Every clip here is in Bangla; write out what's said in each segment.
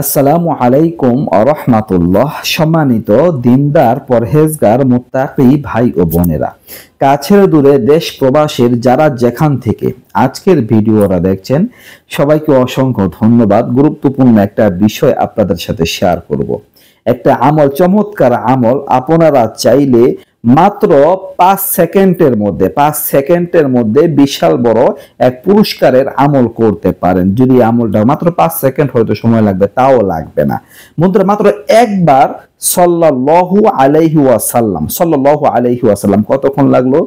আসসালামু আলাইকুম রাহমাতুল্লাহ। সম্মানিত দিনদার পরহেজগার মুত্তাকি ভাই ও বোনেরা, কাছের দূরে দেশ প্রবাসের যারা যেখান থেকে আজকের ভিডিওটা দেখছেন, সবাইকে অসংখ্য ধন্যবাদ। গুরুত্বপূর্ণ একটা বিষয় আপনাদের সাথে শেয়ার করব। একটা আমল, চমৎকার আমল, আপনারা চাইলে মাত্র 5 সেকেন্ডের মধ্যে বিশাল বড় এক পুরস্কারের আমল করতে পারেন। যদি আমলটা মাত্র 5 সেকেন্ড হয়তো সময় লাগবে, তাও লাগবে না বন্ধুরা। মাত্র একবার সাল্লাল্লাহু আলাইহি ওয়াসাল্লাম কতক্ষণ লাগলো?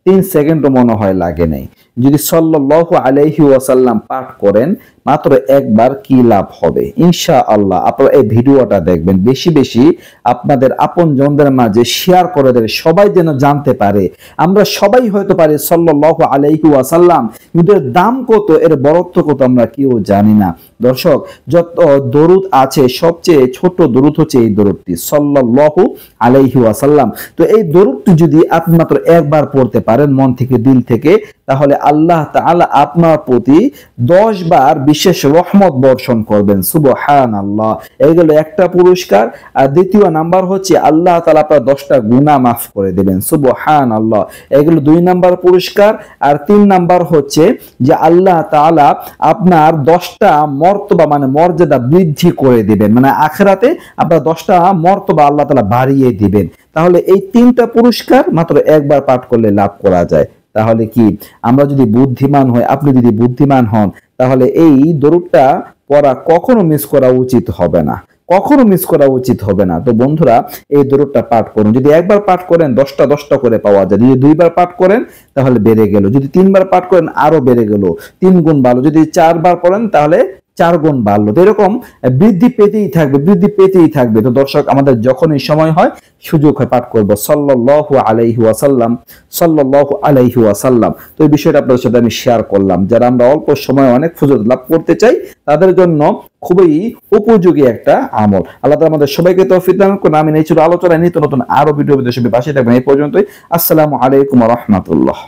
3 সেকেন্ডও মনে হয় লাগে নাই। যদি সাল্লাল্লাহু আলাইহি ওয়াসাল্লাম পাঠ করেন মাত্র একবার, কি লাভ হবে ইনশাআল্লাহ। আপনারা এই ভিডিওটা দেখবেন, বেশি বেশি আপনাদের আপনজনদের মাঝে শেয়ার করে দেবেন, সবাই যেন জানতে পারে। আমরা সবাই হয়তো পারি সাল্লাল্লাহু আলাইহি ওয়াসাল্লাম, কিন্তু এর দাম কত, এর বরত্ব কত আমরা কেউ জানি না। দর্শক, যত দরুদ আছে সবচেয়ে ছোট দরুদ হচ্ছে এই দরুদটি, সাল্লাল্লাহু আলাইহি ওয়াসাল্লাম। তো এই দরুদটি যদি আপনি মাত্র একবার পড়তে পারেন মন থেকে, দিল থেকে, তাহলে আল্লাহ তাআলা আপনার প্রতি 10 বার বিশেষ রহমত বর্ষণ করবেন। সুবহানাল্লাহ। এগুলো একটা পুরস্কার। আর দ্বিতীয় নাম্বার হচ্ছে আল্লাহ তাআলা আপনার 10টা গুনাহ মাফ করে দেবেন। সুবহানাল্লাহ। এগুলো 2 নাম্বার পুরস্কার। আর 3 নাম্বার হচ্ছে যে আল্লাহ তাআলা আপনার 10টা মর্তবা মানে মর্যাদা বৃদ্ধি করে দিবেন, মানে আখিরাতে আপনার 10টা মর্তবা আল্লাহ তাআলা বাড়িয়ে দিবেন। তাহলে এই 3টা পুরস্কার মাত্র একবার পাঠ করলে লাভ করা যায়। তাহলে কি আমরা যদি বুদ্ধিমান হই, আপনি যদি বুদ্ধিমান হন, তাহলে এই দরুদটা পড়া কখনো মিস করা উচিত হবে না, কখনো মিস করা উচিত হবে না। তো বন্ধুরা, এই দরুদটা পাঠ করুন। যদি একবার পাঠ করেন 10টা করে পাওয়া যায়। যদি 2বার পাঠ করেন তাহলে বেড়ে গেল। যদি 3বার পাঠ করেন আরো বেড়ে গেল, 3 গুণ ভালো। যদি 4বার পড়েন তাহলে 4 গুণ বাড়লো। তো এরকম বৃদ্ধি পেতেই থাকবে। তো দর্শক, আমাদের যখনই সময় হয়, সুযোগ হয়, পাঠ করবো সাল্লাল্লাহু আলাইহি ওয়াসাল্লাম। তো এই বিষয়টা আপনাদের সাথে আমি শেয়ার করলাম। যারা আমরা অল্প সময়ে অনেক ফজিলত লাভ করতে চাই, তাদের জন্য খুবই উপযোগী একটা আমল। আল্লাহ তাআলা আমাদের সবাইকে তৌফিক দান করুন। আমিন। এই ছিল আলোচনা, নিত্য নতুন আরো ভিডিও পাশে থাকবেন। এই পর্যন্তই। আসসালামু আলাইকুম ওয়া রাহমাতুল্লাহ।